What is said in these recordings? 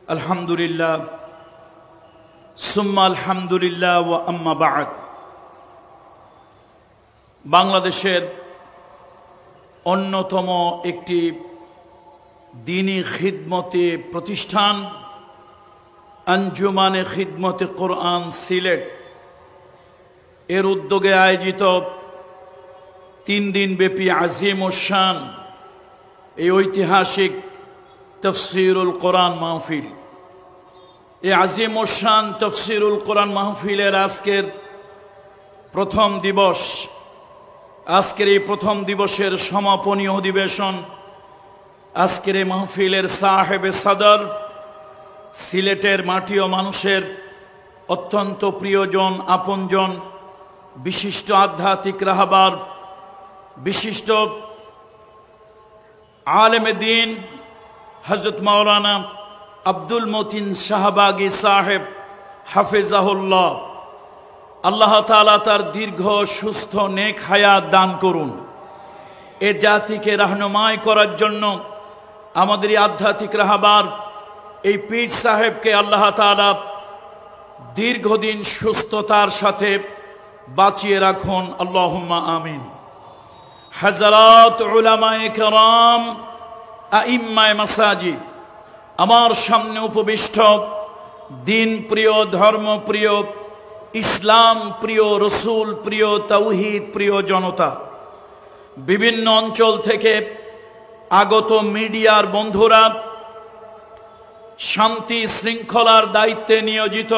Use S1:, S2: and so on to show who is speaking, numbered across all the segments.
S1: আলহামদুলিল্লাহ সুম্মা আলহামদুলিল্লাহ ওয়া আম্মা বা'দ। বাংলাদেশের অন্যতম একটি দ্বীনী খিদমতে প্রতিষ্ঠান আঞ্জুমানে খিদমতে কোরআন সিলেট এর উদ্যোগে আয়োজিত 3 দিন ব্যাপী আজিম ও শান এই ঐতিহাসিক তফসিরুল কোরআন মাহফিল, এই আজিম ও শান তফসিরুল কোরআন মাহফিলের আজকের প্রথম দিবস। আজকের এই প্রথম দিবসের সমাপনী অধিবেশন, আজকের এই মাহফিলের সাহেবে সদর সিলেটের মাটি ও মানুষের অত্যন্ত প্রিয়জন, আপনজন, বিশিষ্ট আধ্যাত্মিক রাহবার, বিশিষ্ট আলেমে দ্বীন হযরত মাওলানা আব্দুল মতিন শাহবাগী সাহেব হাফিজাহুল্লাহ, আল্লাহ তাআলা তার দীর্ঘ সুস্থ নেক হায়াত দান করুন। এ জাতিকে রাহনুমাই করার জন্য আমাদের আধ্যাত্মিক রাহবার এই পীর সাহেবকে আল্লাহ তাআলা দীর্ঘদিন সুস্থতার সাথে বাঁচিয়ে রাখুন, আল্লাহুম্মা আমিন। হযরত উলামায়ে কেরাম, আইম্মায়ে মাসাজিদ, আমার সামনে উপবিষ্ট দিন প্রিয়, ধর্ম প্রিয়, ইসলাম প্রিয়, রসুল প্রিয়, তাওহীদ প্রিয় জনতা, বিভিন্ন অঞ্চল থেকে আগত মিডিয়ার বন্ধুরা, শান্তি শৃঙ্খলার দায়িত্বে নিয়োজিত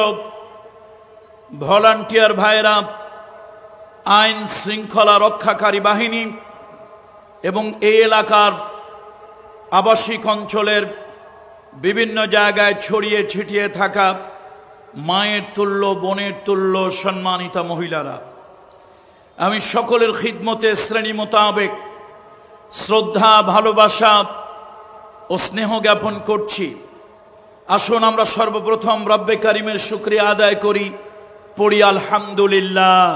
S1: ভলান্টিয়ার ভাইরা, আইন শৃঙ্খলা রক্ষাকারী বাহিনী এবং এই এলাকার আবাসিক অঞ্চলের বিভিন্ন জায়গায় ছড়িয়ে ছিটিয়ে থাকা মায়ের তুল্য, বোনের তুল্য সম্মানিতা মহিলারা, আমি সকলের খিদমতে শ্রেণী মোতাবেক শ্রদ্ধা, ভালোবাসা ও স্নেহ জ্ঞাপন করছি। আসুন আমরা সর্বপ্রথম রব্বে কারিমের শুকরিয়া আদায় করি, পড়ি আলহামদুলিল্লাহ।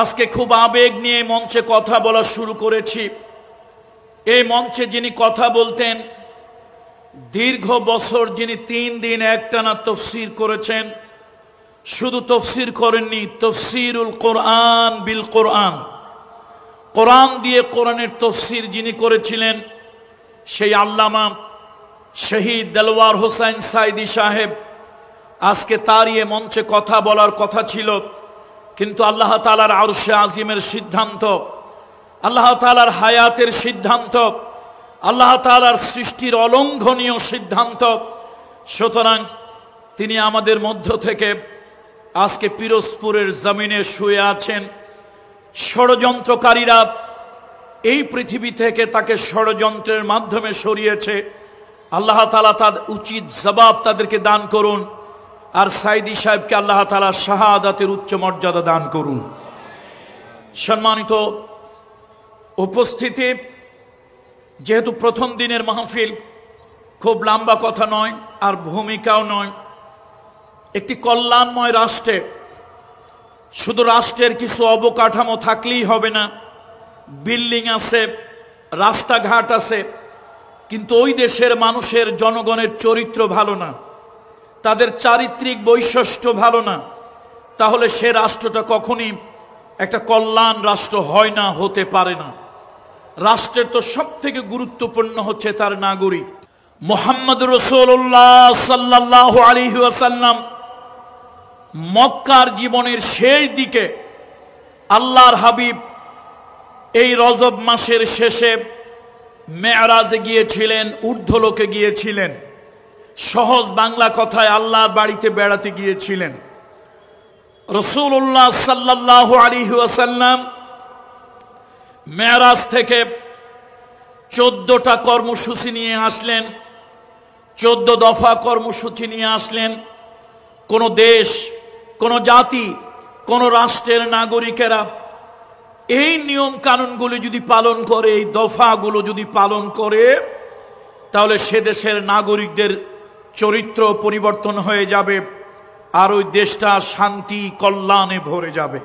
S1: আজকে খুব আবেগ নিয়ে মঞ্চে কথা বলা শুরু করেছি। এই মঞ্চে যিনি কথা বলতেন, দীর্ঘ বছর যিনি 3 দিন একটানা তফসির করেছেন, শুধু তফসির করেননি, তফসিরুল কোরআন বিল কোরআন, কোরআন দিয়ে কোরআনের তফসির যিনি করেছিলেন, সেই আল্লামা শহীদ দেলওয়ার হোসেন সাইদি সাহেব, আজকে তারই এ মঞ্চে কথা বলার কথা ছিল, কিন্তু আল্লাহ তাআলার আরশে আজিমের সিদ্ধান্ত, আল্লাহ তাআলার হায়াতের সিদ্ধান্ত, আল্লাহ তাআলার সৃষ্টির অলঙ্ঘনীয় সিদ্ধান্ত, সুতরাং তিনি আমাদের মধ্য থেকে আজকে পিরোজপুরের জমিনে শুয়ে আছেন। ষড়যন্ত্রকারীরা এই পৃথিবী থেকে তাকে ষড়যন্ত্রের মাধ্যমে সরিয়েছে, আল্লাহ তাআলা তার উচিত জবাব তাদেরকে দান করুন। আর সাইদি সাহেবকে আল্লাহ তাআলা শাহাদাতের উচ্চ মর্যাদা দান করুন। সম্মানিত উপস্থিতি, যেহেতু প্রথম দিনের মাহফিল, খুব লম্বা কথা নয় আর ভূমিকাও নয়। একটি কল্যাণময় রাষ্ট্রে শুধু রাষ্ট্রের কিছু অবকাঠামো থাকলেই হবে না, বিল্ডিং আছে, রাস্তাঘাট আছে, কিন্তু ওই দেশের মানুষের, জনগণের চরিত্র ভালো না, তাদের চারিত্রিক বৈশিষ্ট্য ভালো না, তাহলে সে রাষ্ট্রটা কখনই একটা কল্যাণ রাষ্ট্র হয় না, হতে পারে না। রাষ্ট্রের তো সবথেকে গুরুত্বপূর্ণ হচ্ছে তার নাগরিক। মুহাম্মদ রাসূলুল্লাহ সাল্লাল্লাহু আলাইহি ওয়াসাল্লাম মক্কার জীবনের শেষ দিকে আল্লাহর হাবিব এই রজব মাসের শেষে মেরাজে গিয়েছিলেন, ঊর্ধ্বলোকে গিয়েছিলেন। সহজ বাংলা কথায় আল্লাহর বাড়িতে বেড়াতে গিয়েছিলেন। রাসূলুল্লাহ সাল্লাল্লাহু আলাইহি ওয়াসাল্লাম মেরাজ থেকে 14টা কর্মসূচি নিয়ে আসলেন, 14 দফা কর্মসূচি নিয়ে আসলেন। কোন দেশ, কোন জাতি, কোন রাষ্ট্রের নাগরিকেরা এই নিয়ম কানুনগুলি যদি পালন করে, এই দফাগুলো যদি পালন করে, তাহলে সে দেশের নাগরিকদের চরিত্র পরিবর্তন হয়ে যাবে, আর ওই দেশটা শান্তি কল্যাণে ভরে যাবে।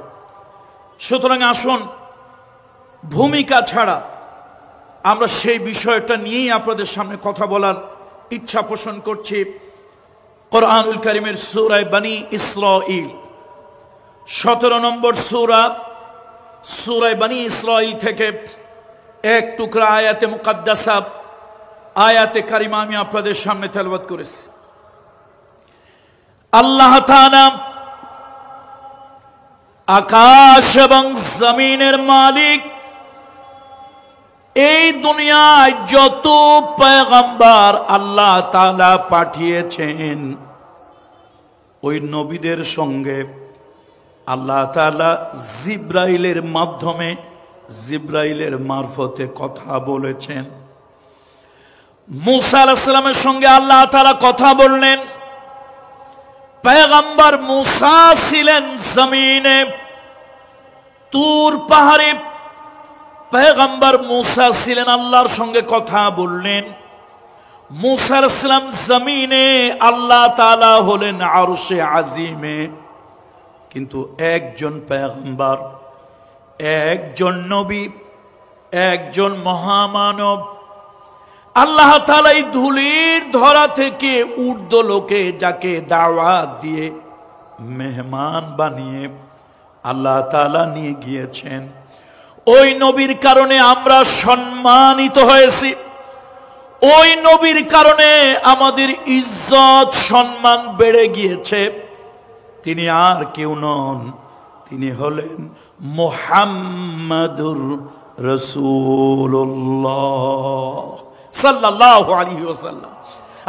S1: সুতরাং আসুন, ভূমিকা ছাড়া আমরা সেই বিষয়টা নিয়েই আপনাদের সামনে কথা বলার ইচ্ছা পোষণ করছি কোরআনুল কারীমের সূরা বনী ইসরাঈল 17 নম্বর সূরা বনী ইসরাঈল থেকে এক টুকরা আয়াতে মুকাদ্দাসা আয়াতে কারিমা আমি আপনাদের সামনে তেলাওয়াত করেছি। আল্লাহ তাআলা আকাশ এবং জমিনের মালিক, এই দুনিয়ায় যত পয়গম্বর আল্লাহ তাআলা পাঠিয়েছেন ওই নবীদের সঙ্গে আল্লাহ তাআলা জিব্রাইলের মাধ্যমে, জিব্রাইলের মারফতে কথা বলেছেন। মূসা আলাইহিস সালামের সঙ্গে আল্লাহ তাআলা কথা বললেন। পয়গম্বর মূসা ছিলেন জমিনে, তুর পাহাড়ে পয়গম্বর মূসা ছিলেন, আল্লাহর সঙ্গে কথা বললেন। মূসা আলাইহিস সালাম জমিনে, আল্লাহ তাআলা হলেন আরশে আজিমে। কিন্তু একজন পয়গম্বর, একজন নবী, একজন মহামানব আল্লাহ তাআলা এই ধুলির ধরা থেকে ঊর্ধ্ব লোকে যাকে দাওয়াত দিয়ে মেহমান বানিয়ে আল্লাহ তাআলা নিয়ে গিয়েছেন, ওই নবীর কারণে আমরা সম্মানিত হয়েছি। ওই নবীর কারণে আমাদের ইজ্জত সম্মান বেড়ে গিয়েছে। তিনি আর কেউ নন, তিনি হলেন মুহাম্মাদুর রাসূলুল্লাহ সাল্লাল্লাহু আলাইহি ওয়াসাল্লাম।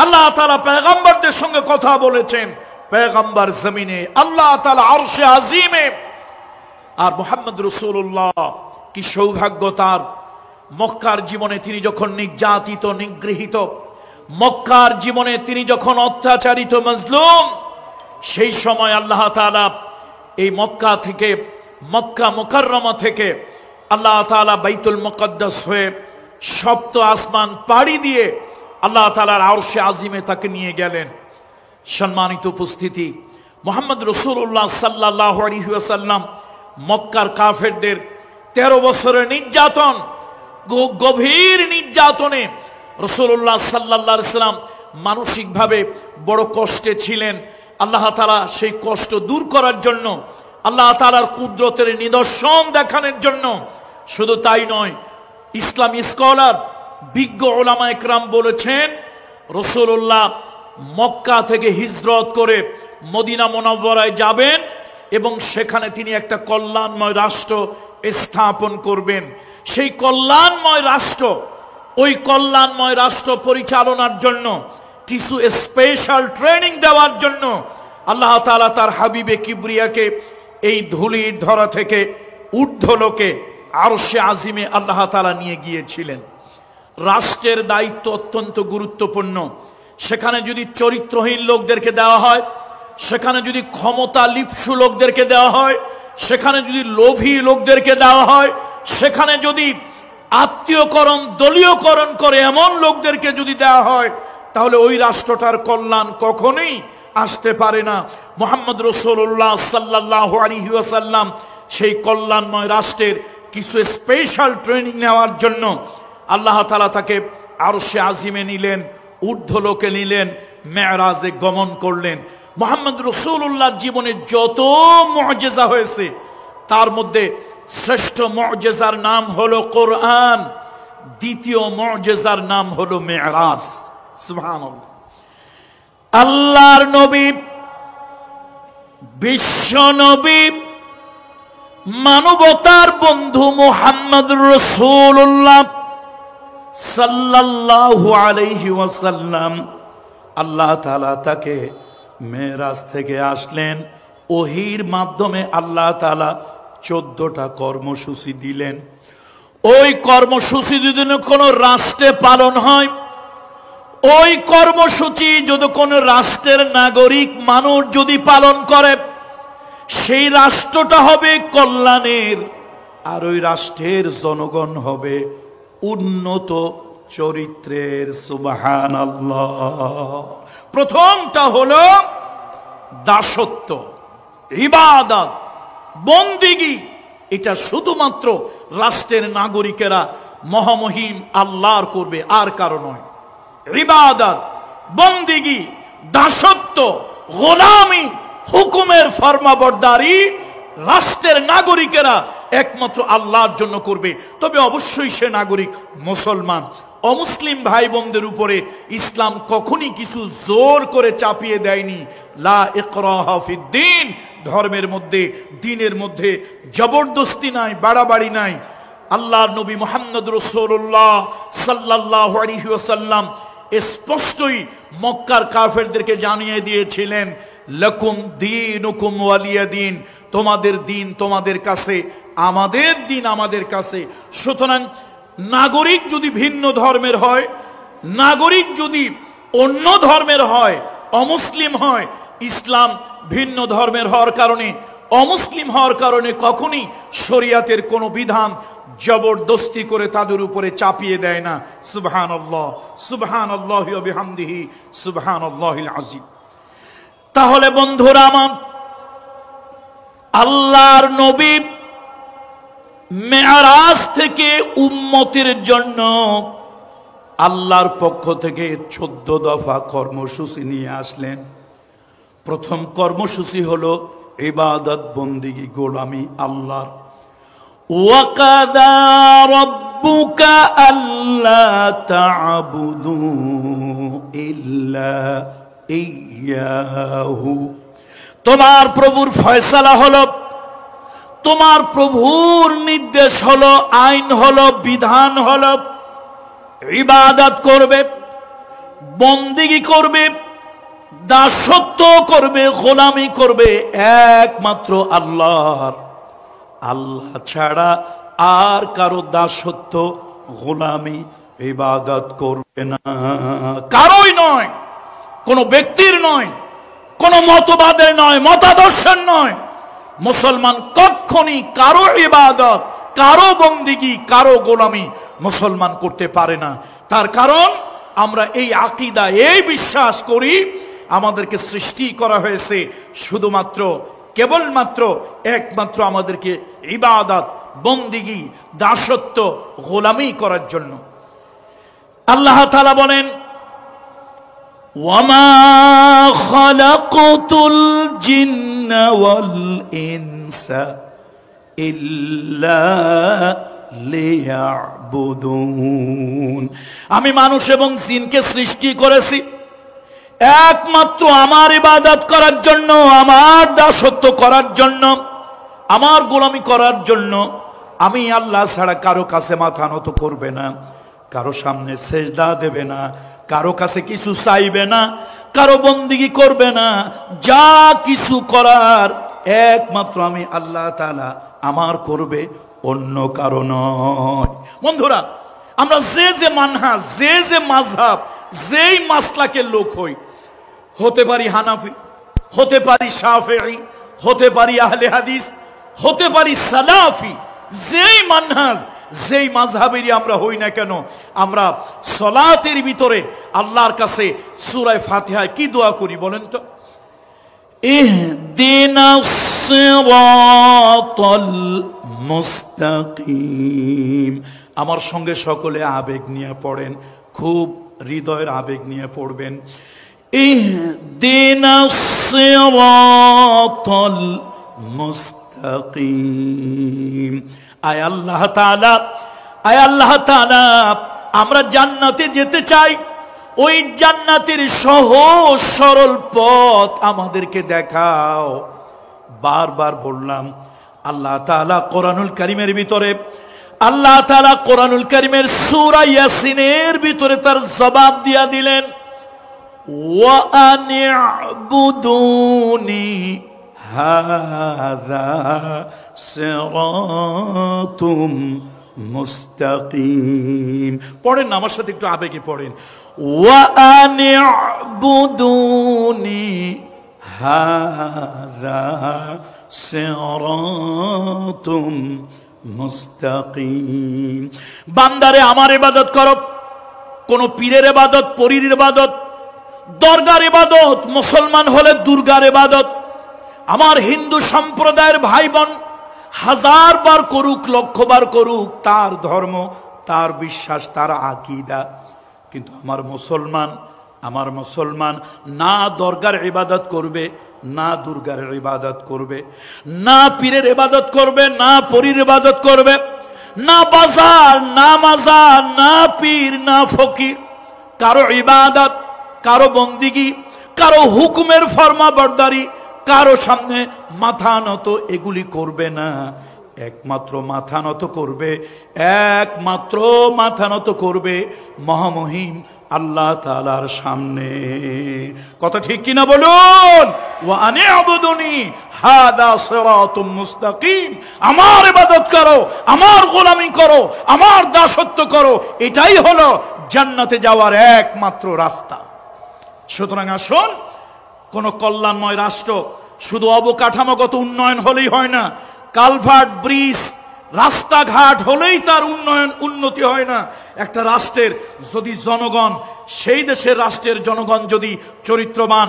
S1: আল্লাহ তাআলা পয়গম্বরদের সঙ্গে কথা বলেছেন, পয়গম্বর জমিনে, আল্লাহ তাআলা আরশে আজিমে। আর মুহাম্মদ রাসূলুল্লাহ কি সৌভাগ্য তার! মক্কার জীবনে তিনি যখন নির্যাতিত, নিগৃহীত, মক্কার জীবনে তিনি যখন অত্যাচারিত, মজলুম, সেই সময় আল্লাহ তাআলা এই মক্কা থেকে, মক্কা মুকাররমা থেকে আল্লাহ তাআলা বাইতুল মুকদ্দাস হয়ে সপ্ত আসমান পাড়ি দিয়ে আল্লাহ তাআলার আরশে আজিমে তাকে নিয়ে গেলেন। সম্মানিত উপস্থিতি, মুহাম্মদ রাসূলুল্লাহ সাল্লাল্লাহু আলাইহি ওয়াসাল্লাম মক্কার কাফেরদের 13 বছরের নির্যাতন, গভীর নির্যাতনে রাসূলুল্লাহ সাল্লাল্লাহু আলাইহি ওয়াসাল্লাম মানসিকভাবে বড় কষ্টে ছিলেন। আল্লাহ তাআলা সেই কষ্ট দূর করার জন্য, আল্লাহ তাআলার কুদরতের নিদর্শন দেখানোর জন্য, শুধু তাই নয়, ইসলামী স্কলার, বিজ্ঞ উলামা ইকরাম বলেছেন রাসূলুল্লাহ মক্কা থেকে হিজরত করে মদিনা মুনাওয়ারায় যাবেন এবং সেখানে তিনি একটা কল্যাণময় রাষ্ট্র স্থাপন করবেন। সেই কল্যাণময় রাষ্ট্র, ওই কল্যাণময় রাষ্ট্র পরিচালনার জন্য, কিছু স্পেশাল ট্রেনিং দেওয়ার জন্য আল্লাহ তাআলা তার হাবিবে কিবরিয়াকে এই ধুলির ধরা থেকে ঊর্ধ্বলোকে আরশে আজিমে আল্লাহ তাআলা নিয়ে গিয়েছিলেন। রাষ্ট্রের দায়িত্ব অত্যন্ত গুরুত্বপূর্ণ। সেখানে যদি চরিত্রহীন লোকদেরকে দেওয়া হয়, সেখানে যদি ক্ষমতা লিপ্সু লোকদেরকে দেওয়া হয়, সেখানে যদি লোভী লোকদেরকে দেওয়া হয়, সেখানে যদি আত্মীয়করণ, দলীয়করণ করে এমন লোকদেরকে যদি দেওয়া হয়, তাহলে ওই রাষ্ট্রটার কল্যাণ কখনোই আসতে পারে না। মুহাম্মদ রাসূলুল্লাহ সাল্লাল্লাহু আলাইহি ওয়াসাল্লাম সেই কল্যাণময় রাষ্ট্রের কিছু স্পেশাল ট্রেনিং নেওয়ার জন্য আল্লাহ তাআলা তাকে আরশে আজিমে নিলেন, ঊর্ধ্বলোকে নিলেন, মেরাজে গমন করলেন। মুহাম্মদ রাসূলুল্লাহর জীবনে যত মুআজিজা হয়েছে তার মধ্যে শ্রেষ্ঠ মুআজিজার নাম হলো কোরআন, দ্বিতীয় মুআজিজার নাম হলো মেরাজ। সুবহানাল্লাহ। আল্লাহর নবী, বিশ্ব নবী, মানবতার বন্ধু মুহাম্মদ রাসূলুল্লাহ সাল্লাল্লাহু আলাইহি ওয়াসাল্লাম, আল্লাহ তাআলা তাকে মেরাজ থেকে আসলেন। ওহীর মাধ্যমে আল্লাহ তাআলা 14টা কর্মসূচি দিলেন। ওই কর্মসূচি যদি কোনো রাষ্ট্রে পালন হয়, ওই কর্মসূচি যদি কোনো রাষ্ট্রের নাগরিক মানুষ যদি পালন করে, সেই রাষ্ট্রটা হবে কল্যাণের, আর ওই রাষ্ট্রের জনগণ হবে উন্নত চরিত্রের। সুবহানাল্লাহ। প্রথমটা হলো দাসত্ব, ইবাদত, বন্দিগি। এটা শুধুমাত্র রাষ্ট্রের নাগরিকেরা মহামহিম আল্লাহর করবে, আর কারো নয়। ইবাদত, বন্দিগি, দাসত্ব, গোলামি, হুকুমের ফরমাবরদারি রাষ্ট্রের নাগরিকেরা একমাত্র আল্লাহর জন্য করবে। তবে অবশ্যই সে নাগরিক মুসলমান। অমুসলিম ভাই বোনদের উপরে ইসলাম কখনই কিছু জোর করে চাপিয়ে দেয়নি। লা ইকরাহা ফিদ্দিন, ধর্মের মধ্যে, দ্বীনের মধ্যে জবরদস্তি নাই, বাড়াবাড়ি নাই। আল্লাহর নবী মুহাম্মদ রাসূলুল্লাহ সাল্লাল্লাহু আলাইহি ওয়াসাল্লাম স্পষ্টই মক্কার কাফেরদেরকে জানিয়ে দিয়েছিলেন, লাকুম দীনুকুম ওয়ালিয়া দীন, তোমাদের দিন তোমাদের কাছে, আমাদের দিন আমাদের কাছে। সুতরাং নাগরিক যদি ভিন্ন ধর্মের হয়, নাগরিক যদি অন্য ধর্মের হয়, অমুসলিম হয়, ইসলাম ভিন্ন ধর্মের হওয়ার কারণে, অমুসলিম হওয়ার কারণে কখনই শরিয়াতের কোনো বিধান জবরদস্তি করে তাদের উপরে চাপিয়ে দেয় না। সুবহানাল্লাহ, সুবহানাল্লাহি ওয়া বিহামদিহি, সুবহানাল্লাহিল আযীম। তাহলে বন্ধুরা আমার, আল্লাহর নবী মেরাজ থেকে উম্মতের জন্য আল্লাহর পক্ষ থেকে 14 দফা কর্মসূচি নিয়ে আসলেন। প্রথম কর্মসূচি হলো ইবাদত, বন্দেগী, গোলামি আল্লাহর। ওয়াকাদা রাব্বুকা আল্লা তা'বুদু ইল্লা ইয়াহু, তোমার প্রভুর ফয়সালা হলো, তোমার প্রভুর নির্দেশ হলো, আইন হলো, বিধান হলো, ইবাদত করবে, বন্দেগী করবে, দাসত্ব করবে, গোলামি করবে একমাত্র আল্লাহর। আল্লাহ ছাড়া আর কারো দাসত্ব, গোলামি, ইবাদত করবে না। কারোই নয়, কোনো ব্যক্তির নয়, কোনো মতবাদের নয়, মতাদর্শের নয়। মুসলমান কখনই কারো ইবাদত, কারো বন্দেগী, কারো গোলামি মুসলমান করতে পারে না। তার কারণ আমরা এই আকীদা, এই বিশ্বাস করি, আমাদেরকে সৃষ্টি করা হয়েছে শুধুমাত্র, কেবলমাত্র, একমাত্র আমাদেরকে ইবাদত, বন্দেগী, দাসত্ব, গোলামি করার জন্য। আল্লাহ তাআলা বলেন, ওয়ামা খালাকতুল জিন্না ওয়াল ইনসা ইল্লা লিয়াবুদুন, আমি মানুষ এবং জিনকে সৃষ্টি করেছি একমাত্র আমার ইবাদত করার জন্য, আমার দাসত্ব করার জন্য, আমার গোলামি করার জন্য। আমি আল্লাহ ছাড়া কারো কাছে মাথা নত করবে না, কারো সামনে সেজদা দেবে না, কারো কাছে কিছু চাইবে না, কারো বন্দেগী করবে না। যা কিছু করার একমাত্র আমি আল্লাহ তাআলা আমার করবে, অন্য কারো নয়। বন্ধুরা, আমরা যে যে মানহাজ, যে যে মাযহাব, যেই মাসলাকের লোক হই, হতে পারি হানাফি, হতে পারি শাফিঈ, হতে পারি আহলে হাদিস, হতে পারি সালাফি, যেই মানহাজ, যেই মাযহাবেরই আমরা হই না কেন, আমরা সালাতের ভিতরে আল্লাহর কাছে সূরা ফাতিহায় কি দোয়া করি বলেন তো? ইহদিনাস সিরাতাল মুস্তাকিম। আমার সঙ্গে সকলে আবেগ নিয়ে পড়েন, খুব হৃদয়ের আবেগ নিয়ে পড়বেন। ইহদিনাস সিরাতাল মুস্তাকিম। আয় আল্লাহ তাআলা, আয় আল্লাহ তাআলা, আমরা জান্নাতে যেতে চাই, ওই জান্নাতের সহজ সরল পথ আমাদেরকে দেখাও। বারবার বললাম, আল্লাহ তাআলা কোরআনুল কারীমের ভিতরে, আল্লাহ তাআলা কোরআনুল কারীমের সূরা ইয়াসিনের ভিতরে তার জবাব দিয়া দিলেন, ওয়া আনি'বুদুনি হাযা সিরাতুম মুস্তাকিম। পড়েন না আমার সাথে, একটু আবেগে পড়েন। ওয়া আনি'বুদুনি হাযা সিরাতুম মুস্তাকিম। বান্দারে আমার ইবাদত করো। কোন পীরের ইবাদত, পরীর ইবাদত, দরগার ইবাদত, মুসলমান হলে দুর্গার ইবাদত, আমার হিন্দু সম্প্রদায়ের ভাই বোন হাজার বার করুক, লক্ষ বার করুক, তার ধর্ম, তার বিশ্বাস, তার আকীদা। কিন্তু আমার মুসলমান আমার মুসলমান না দরগার ইবাদত করবে, না দুর্গার ইবাদত করবে, না পীরের ইবাদত করবে, না পরীর ইবাদত করবে, না বাজার, না মাজার, না পীর, না ফকির। কারো ইবাদত, কারো বন্দিগি, কারো হুকুমের ফরমাবরদারি, কারো সামনে মাথা নত এগুলি করবে না। একমাত্র মাথা নত করবে, একমাত্র মাথা নত করবে মহামহিম আল্লাহ তাআলার সামনে। কথা ঠিক কিনা বলুন? ওয়া আনি'বুদুনি হাদা সিরাতুম মুস্তাকিম। আমার ইবাদত করো, আমার গোলামি করো, আমার দাসত্ব করো, এটাই হলো জান্নাতে যাওয়ার একমাত্র রাস্তা। সুতরাং আসুন, কোন কল্যাণময় রাষ্ট্র শুধু অবকাঠামোগত উন্নয়ন হলেই হয় না, কালভার্ট, ব্রিজ, রাস্তাঘাট হলেই তার উন্নতি হয় না। একটা রাষ্ট্রের যদি জনগণ, সেই দেশের রাষ্ট্রের জনগণ যদি চরিত্রবান,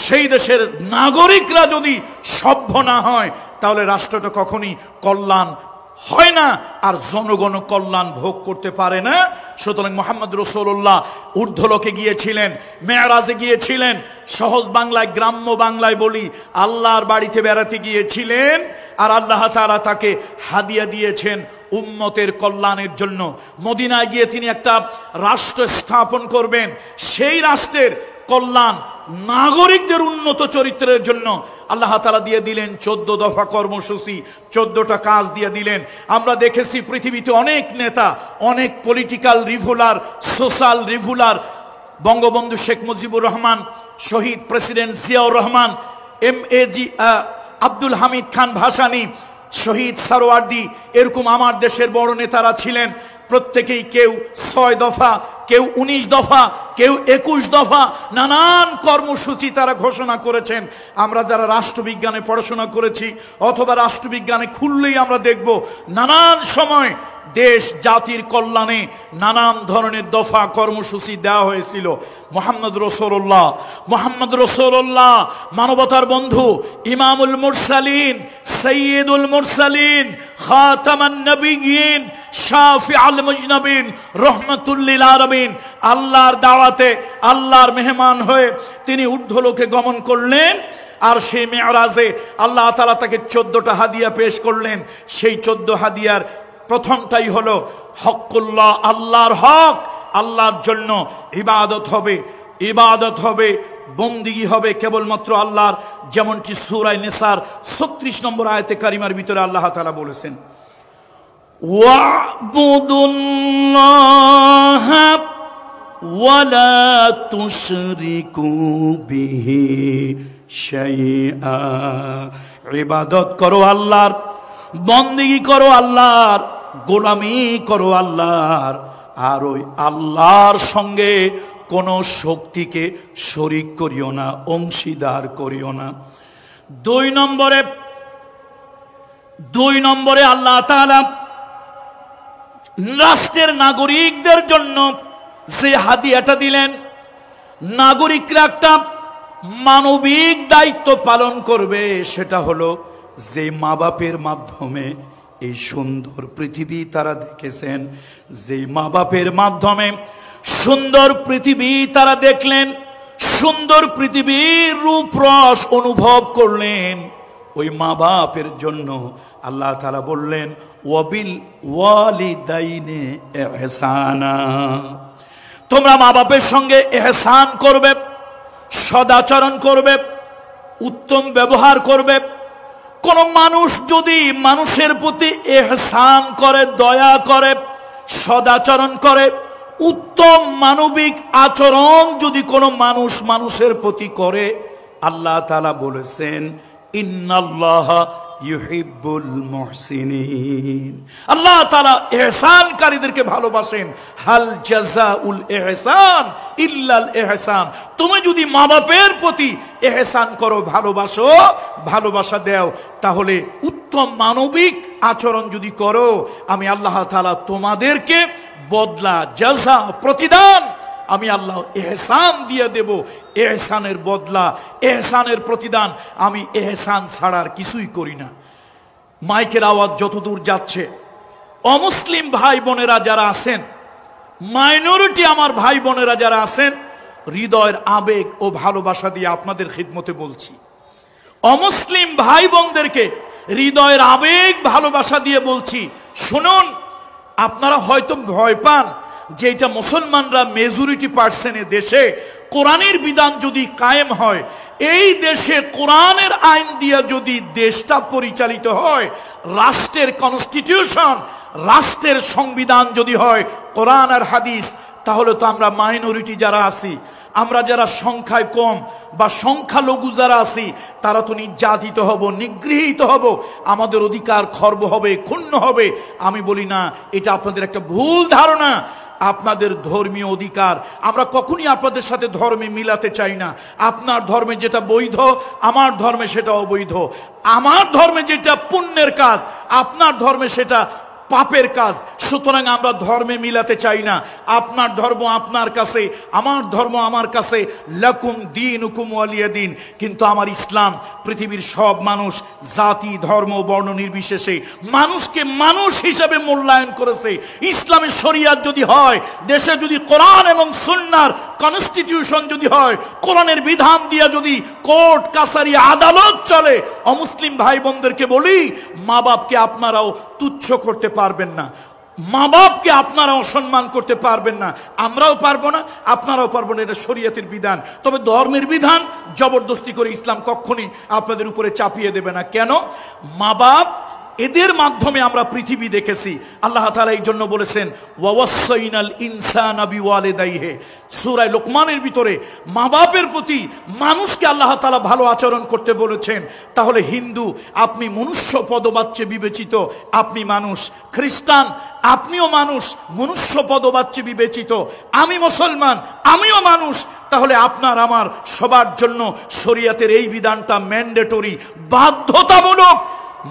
S1: সেই দেশের নাগরিকরা যদি সভ্য না হয়, তাহলে রাষ্ট্রটা কখনই কল্যাণ হয় না, আর জনগণ কল্যাণ ভোগ করতে পারে না। সুতরাং মুহাম্মদ রাসূলুল্লাহ ঊর্ধ্বলোকে গিয়েছিলেন, মেরাজে গিয়েছিলেন, সহজ বাংলায়, গ্রাম্য বাংলায় বলি, আল্লাহর বাড়িতে বেড়াতে গিয়েছিলেন, আর আল্লাহ তাআলা তাকে হাদিয়া দিয়েছেন উম্মতের কল্যাণের জন্য। মদিনায় গিয়ে তিনি একটা রাষ্ট্র স্থাপন করবেন, সেই রাষ্ট্রের কল্যাণ, নাগরিকদের উন্নত চরিত্রের জন্য আল্লাহ তাআলা দিয়ে দিলেন 14 দফা কর্মসূচি, 14টা কাজ দিয়ে দিলেন। আমরা দেখেছি পৃথিবীতে অনেক নেতা, অনেক পলিটিক্যাল রিভুলার, সোশ্যাল রিভুলার, বঙ্গবন্ধু শেখ মুজিবুর রহমান, শহীদ প্রেসিডেন্ট জিয়াউর রহমান, MAG আব্দুল হামিদ খান ভাসানী, শহীদ সারওয়ার্দী, এরকম আমার দেশের বড় নেতারা ছিলেন। প্রত্যেকেই কেউ 6 দফা, কেউ 19 দফা, কেউ 21 দফা, নানান কর্মসূচি তারা ঘোষণা করেছেন। আমরা যারা রাষ্ট্রবিজ্ঞানে পড়াশোনা করেছি অথবা রাষ্ট্রবিজ্ঞানে খুললেই আমরা দেখব নানান সময় দেশ জাতির কল্যাণে নানান ধরনের দফা কর্মসূচি দেওয়া হয়েছিল। মুহাম্মদ রাসূলুল্লাহ মানবতার বন্ধু, ইমামুল মুরসালিন, সাইয়্যিদুল মুরসালিন, খাতামান নবিয়্যিন, শাফিউল মুজনাবিন, রাহমাতুল লিল আলামিন, আল্লাহর দাওয়াতে আল্লাহর মেহমান হয়ে তিনি ঊর্ধ্বলোকে গমন করলেন। আর সেই মেরাজে আল্লাহ তাআলা তাকে 14টা হাদিয়া পেশ করলেন। সেই 14 হাদিয়ার প্রথমটাই হলো হকুল্লাহ, আল্লাহর হক, আল্লাহর জন্য ইবাদত হবে, বন্দিগি হবে কেবলমাত্র আল্লাহর, যেমনটি সূরা নিসার 36 নম্বর আয়াতে কারিমার ভিতরে আল্লাহ তাআলা বলেছেন, ওয়া'বুদুল্লাহা ওয়ালা তুশরিকু বিহি শাইআ। ইবাদত করো আল্লাহর, বন্দিগি করো আল্লাহর, গোলামি করো আল্লাহর, আর ওই আল্লাহর সঙ্গে কোন শক্তিকে শরীক করিও না, অংশীদার করিও না। 2 নম্বরে আল্লাহ তাআলা রাষ্ট্রের নাগরিকদের জন্য যে হাদিয়াটা দিলেন, নাগরিকরা একটা মানবিক দায়িত্ব পালন করবে, সেটা হলো যে মা বাপের মাধ্যমে এই সুন্দর পৃথিবী তারা দেখেছেন, যে মা বাপের মাধ্যমে সুন্দর পৃথিবী তারা দেখলেন, সুন্দর পৃথিবীর রূপ রস অনুভব করলেন, ওই মা বাপের জন্য আল্লাহ তাআলা বললেন, ওয়াবিল ওয়ালিদাইনে ইহসানা। তোমরা মা বাপের সঙ্গে ইহসান করবে, সদাচরণ করবে, উত্তম ব্যবহার করবে। কোন মানুষ যদি মানুষের প্রতি ইহসান করে, দয়া করে, সদাচরণ করে, উত্তম মানবিক আচরণ যদি কোনো মানুষ মানুষের প্রতি করে, আল্লাহ তাআলা বলেছেন, ইন্নাল্লাহা ইউহিব্বুল মুহসিনিন। আল্লাহ তাআলা ইহসানকারীদেরকে ভালোবাসেন। হাল জাযাউল ইহসান ইল্লাল ইহসান। তুমি যদি মা বাপের প্রতি ইহসান করো, ভালোবাসো, ভালোবাসা দাও, তাহলে উত্তম মানবিক আচরণ যদি করো, আমি আল্লাহ তাআলা তোমাদেরকে বদলা, জাযা, প্রতিদান আমি আল্লাহ ইহসান দিয়ে দেব। ইহসানের বদলা, ইহসানের প্রতিদান আমি ইহসান ছাড়ার কিছুই করি না। মাইকের আওয়াজ যতদূর যাচ্ছে, অমুসলিম ভাই বোনেরা যারা আছেন, মাইনরিটি আমার ভাই বোনেরা যারা আছেন, হৃদয়ের আবেগ ও ভালোবাসা দিয়ে আপনাদের খিদমতে বলছি, অমুসলিম ভাই বোনদেরকে হৃদয়ের আবেগ ভালোবাসা দিয়ে বলছি, শুনুন, আপনারা হয়তো ভয় পান যে এটা মুসলমানরা মেজরিটি পার্সেন্টের দেশে কোরআনের বিধান যদি কায়েম হয়, এই দেশে কোরআনের আইন দিয়ে যদি দেশটা পরিচালিত হয়, রাষ্ট্রের কনস্টিটিউশন, রাষ্ট্রের সংবিধান যদি হয় কোরআন আর হাদিস, তাহলে তো আমরা মাইনরিটি যারা আছি, আমরা যারা সংখ্যায় কম বা সংখ্যালঘু যারা আছি, তারা তো নির্যাতিত হব, নিগৃহীত হব, আমাদের অধিকার খর্ব হবে, ক্ষুণ্ণ হবে। আমি বলি না, এটা আপনাদের একটা ভুল ধারণা। আপনাদের ধর্মীয় অধিকার আমরা কখনই আপনাদের সাথে ধর্মে মিলাতে চাই না। আপনার ধর্মে যেটা বৈধ, আমার ধর্মে সেটা অবৈধ। আমার ধর্মে যেটা পুণ্যের কাজ, আপনার ধর্মে সেটা পাপের কাজ। সুতরাং আমরা ধর্মে মিলাতে চাই না। আপনার ধর্ম আপনার কাছে, আমার ধর্ম আমার কাছে, লাকুম দীনুকুম ওয়ালিয়া দিন। কিন্তু আমার ইসলাম পৃথিবীর সব মানুষ, জাতি, ধর্ম, বর্ণ নির্বিশেষে মানুষকে মানুষ হিসেবে মূল্যায়ন করেছে। ইসলামের শরিয়াত যদি হয়, দেশে যদি কোরআন এবং সুন্নাহর কনস্টিটিউশন যদি হয়, কোরআনের বিধান দিয়ে যদি কোর্ট কাছারি আদালত চলে, অমুসলিম ভাই বোনদেরকে বলি, মা বাপকে আপনারাও তুচ্ছ করতে পারবেন না, মা বাপকে আপনারা অসম্মান করতে পারবেন না। আমরাও পারবো না, আপনারাও পারবো না, এটা শরীয়তের বিধান। তবে ধর্মের বিধান জবরদস্তি করে ইসলাম কখনই আপনাদের উপরে চাপিয়ে দেবে না। কেন? মা বাপ, এদের মাধ্যমে আমরা পৃথিবী দেখেছি। আল্লাহ তাআলা এই জন্য বলেছেন, ওয়াওয়াসাইনাল ইনসানা বিওয়ালিদাইহি, সূরা লোকমানের ভিতরে মা বাপের প্রতি মানুষকে আল্লাহ তাআলা ভালো আচরণ করতে বলেছেন। তাহলে হিন্দু, আপনি মনুষ্য পদবাচ্যে বিবেচিত, আপনি মানুষ। খ্রিস্টান, আপনিও মানুষ, মনুষ্য পদবাচ্যে বিবেচিত। আমি মুসলমান, আমিও মানুষ। তাহলে আপনার আমার সবার জন্য শরীয়তের এই বিধানটা ম্যান্ডেটরি, বাধ্যতামূলক।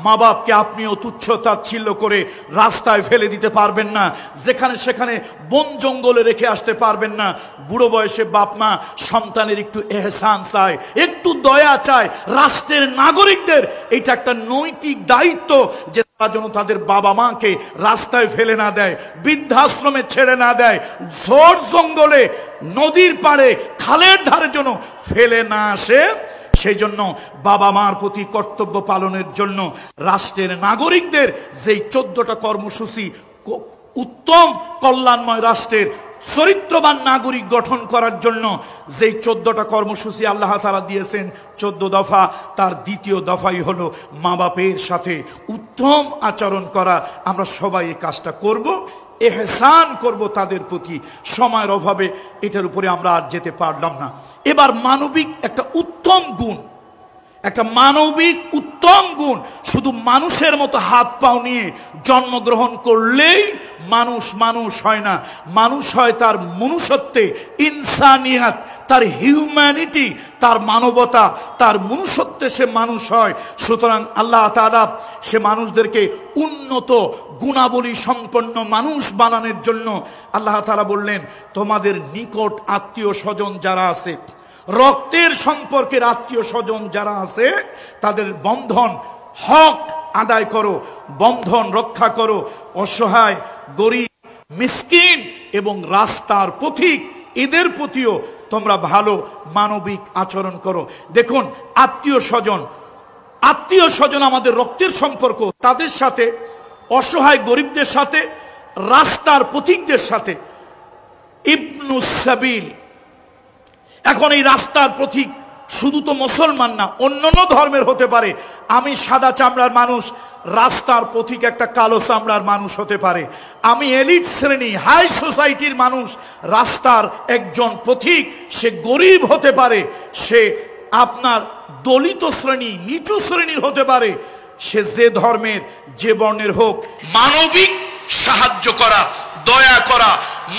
S1: মা বাপকে আপনিও তুচ্ছ তাচ্ছিল্য করে রাস্তায় ফেলে দিতে পারবেন না, যেখানে সেখানে বন জঙ্গলে রেখে আসতে পারবেন না। বুড়ো বয়সে বাপ মা সন্তানের একটু এহসান চায়, একটু দয়া চায়। রাষ্ট্রের নাগরিকদের এটা একটা নৈতিক দায়িত্ব যে তারা যেন তাদের বাবা মাকে রাস্তায় ফেলে না দেয়, বৃদ্ধাশ্রমে ছেড়ে না দেয়, ঝোড় জঙ্গলে, নদীর পাড়ে, খালের ধারে যেন ফেলে না আসে। সেই জন্য বাবা মার প্রতি কর্তব্য পালনের জন্য রাষ্ট্রের নাগরিকদের যেই 14টা কর্মসূচি, উত্তম কল্যাণময় রাষ্ট্রের চরিত্রবান নাগরিক গঠন করার জন্য যেই 14টা কর্মসূচি আল্লাহ তাআলা দিয়েছেন, 14 দফা, তার দ্বিতীয় দফাই হলো মা বাপের সাথে উত্তম আচরণ করা। আমরা সবাই এই কাজটা করব, এহসান করব তাদের প্রতি। সময়ের অভাবে এটার উপরে আমরা আর যেতে পারলাম না। এবার মানবিক একটা উত্তম গুণ, একটা মানবিক উত্তম গুণ, শুধু মানুষের মতো হাত পাও নিয়ে জন্মগ্রহণ করলেই মানুষ মানুষ হয় না। মানুষ হয় তার মনুষ্যত্বে, ইনসানিয়াত, তার হিউম্যানিটি, তার মানবতা, তার মনুষ্যত্বে সে মানুষ হয়। সুতরাং আল্লাহ তাআলা সে মানুষদেরকে উন্নত গুণাবলী সম্পন্ন মানুষ বানানোর জন্য আল্লাহ তাআলা বললেন, তোমাদের নিকট আত্মীয় স্বজন যারা আছে, রক্তের সম্পর্কের আত্মীয় স্বজন যারা আছে, তাদের বন্ধন হক আদায় করো, বন্ধন রক্ষা করো। অসহায়, গরিব, মিসকিন এবং রাস্তার পথিক, এদের প্রতিও তোমরা ভালো মানবিক আচরণ করো। দেখুন, আত্মীয় স্বজন আমাদের রক্তের সম্পর্ক, তাদের সাথে, অসহায় গরিবদের সাথে, রাস্তার পথিকদের সাথে। ইবনুস সাবিল, এখন এই রাস্তার পথিক শুধু তো মুসলমান না, অন্যান্য ধর্মের হতে পারে। আমি সাদা চামড়ার মানুষ, রাস্তার পথিক একটা কালো চামড়ার মানুষ হতে পারে। আমি এলিট শ্রেণী, হাই সোসাইটির মানুষ, রাস্তার একজন পথিক সে গরিব হতে পারে, সে আপনার দলিত শ্রেণী, নিচু শ্রেণীর হতে পারে। সে যে ধর্মের, যে বর্ণের হোক, মানবিক সাহায্য করা, দয়া করা,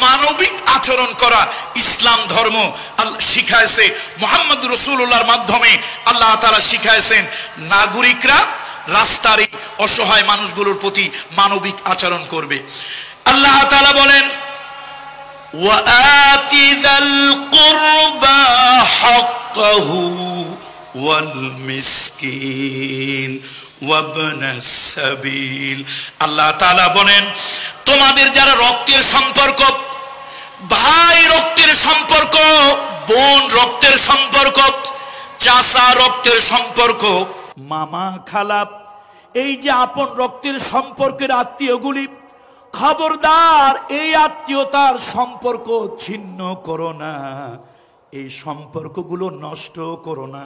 S1: মানবিক আচরণ করা ইসলাম ধর্ম শিখাইছে। মুহাম্মদ রাসূলুল্লাহর মাধ্যমে আল্লাহ তাআলা শিখাইছেন নাগরিকরা রাস্তার এই অসহায় মানুষগুলোর প্রতি মানবিক আচরণ করবে। আল্লাহ তাআলা বলেন, ওয়াআতি যাল কুরবা হাক্কাহু ওয়াল মিসকিন ওয়াবনাস সাবিল। আল্লাহ তাআলা বলেন, তোমাদের যারা রক্তের সম্পর্ক, ভাই রক্তের সম্পর্ক, বোন রক্তের সম্পর্ক, চাচা রক্তের সম্পর্ক, মামা খালা, এই যে আপন রক্তের সম্পর্কের আত্মীয়গুলি, খবরদার এই আত্মীয়তার সম্পর্ক ছিন্ন করো না, এই সম্পর্কগুলো নষ্ট করো না।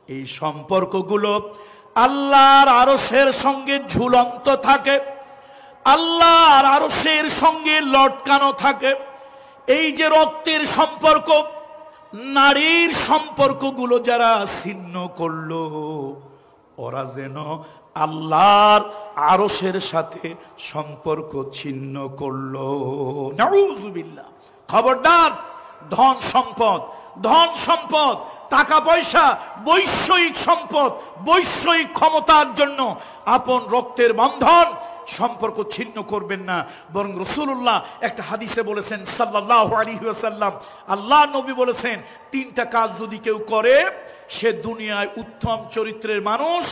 S1: এই সম্পর্কগুলো আল্লাহর আরশের সঙ্গে ঝুলন্ত থাকে, আল্লাহর আরশের সঙ্গে লটকানো থাকে। এই যে রক্তের সম্পর্ক, নারীর সম্পর্কগুলো যারা ছিন্ন করলো, ওরা যেন আল্লাহর আরশের সাথে সম্পর্ক ছিন্ন করলো। নাউযুবিল্লাহ। খবরদার, ধন সম্পদ, ধন সম্পদ, টাকা পয়সা, বৈষয়িক সম্পদ, বৈষয়িক ক্ষমতার জন্য আপন রক্তের বন্ধন সম্পর্ক ছিন্ন করবেন না। বরং রাসূলুল্লাহ একটা হাদিসে বলেছেন সাল্লাল্লাহু আলাইহি ওয়াসাল্লাম, আল্লাহ নবী বলেছেন, তিনটা কাজ যদি কেউ করে সে দুনিয়ায় উত্তম চরিত্রের মানুষ,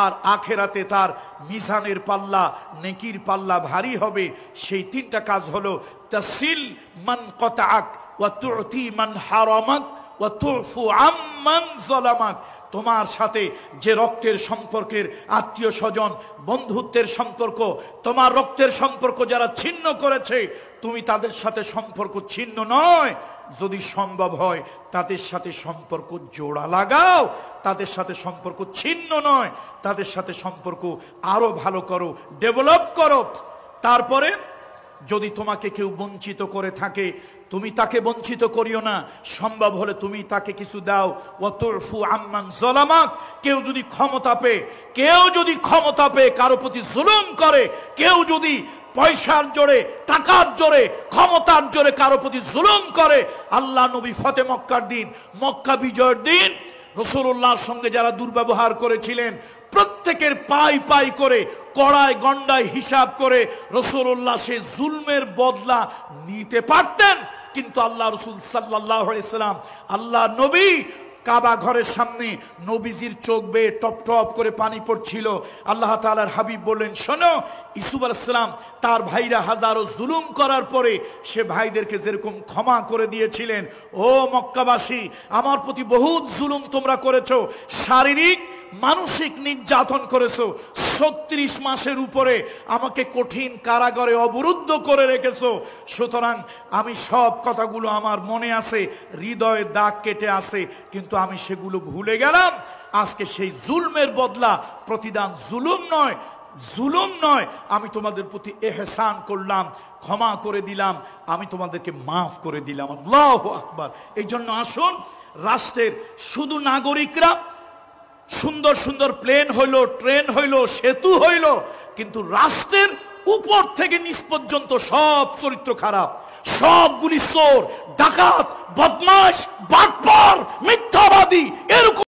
S1: আর আখেরাতে তার মিজানের পাল্লা, নেকির পাল্লা ভারী হবে। সেই তিনটা কাজ হলো তাসিল মান কতাআক ওয়া তুতি মান হারামাক ওয়া তুফু আম্মান যালামাক। তোমার সাথে যে রক্তের সম্পর্কের আত্মীয় স্বজন, বন্ধুত্বের সম্পর্ক, তোমার রক্তের সম্পর্ক যারা ছিন্ন করেছে, তুমি তাদের সাথে সম্পর্ক ছিন্ন নয়, যদি সম্ভব হয় তাদের সাথে সম্পর্ক জোড়া লাগাও, তাদের সাথে সম্পর্ক ছিন্ন নয়, তাদের সাথে সম্পর্ক আরো ভালো করো, ডেভেলপ করো। তারপরে যদি তোমাকে কেউ বঞ্চিত করে থাকে, তুমি তাকে বঞ্চিত করিও না, সম্ভব হলে তুমি তাকে কিছু দাও। ওয়াতুফু আম্মান যালামাক। কেউ যদি ক্ষমতা পেয়ে কারো প্রতি জুলুম করে, কেউ যদি পয়সার জোরে, টাকার জোরে, ক্ষমতার জোরে কারো প্রতি জুলুম করে, আল্লাহ নবী ফতে মক্কার দিন, মক্কা বিজয়ের দিন রাসূলুল্লাহর সঙ্গে যারা দুর্ব্যবহার করেছিলেন, প্রত্যেকের পাই পাই করে, কড়ায় গন্ডায় হিসাব করে রাসূলুল্লাহ সে জুলমের বদলা নিতে পারতেন। কিন্তু আল্লাহ রাসূল সাল্লাল্লাহু আলাইহি সাল্লাম, আল্লাহ নবী কাবা ঘরের সামনে, নবীজির চোখ বেয়ে টপ টপ করে পানি পড়ছিল। আল্লাহ তাআলার হাবিব বললেন, শোনো, ইউসুফ আলাইহিস সালাম তার ভাইরা হাজারো জুলুম করার পরে সে ভাইদেরকে যেরকম ক্ষমা করে দিয়েছিলেন, ও মক্কাবাসী, আমার প্রতি বহুত জুলুম তোমরা করেছো, শারীরিক মানসিক নির্যাতন করেছো, 36 মাসের উপরে আমাকে কঠিন কারাগারে অবরুদ্ধ করে রেখেছো। সুতরাং আমি সব কথাগুলো আমার মনে আছে, হৃদয়ে দাগ কেটে আছে, কিন্তু আমি সেগুলো ভুলে গেলাম। আজকে সেই জুলমের বদলা প্রতিদান জুলুম নয়, আমি তোমাদের প্রতি ইহসান করলাম, ক্ষমা করে দিলাম, আমি তোমাদেরকে মাফ করে দিলাম। আল্লাহু আকবার। এই জন্য আসুন, রাষ্ট্রের শুধু নাগরিকরা, সুন্দর সুন্দর প্লেন হইল, ট্রেন হইল, সেতু হইল, কিন্তু রাষ্ট্রের উপর থেকে নিচ পর্যন্ত সব চরিত্র খারাপ, সবগুলি চোর, ডাকাত, বদমাশ, বাটপার, মিথ্যাবাদী, এরকম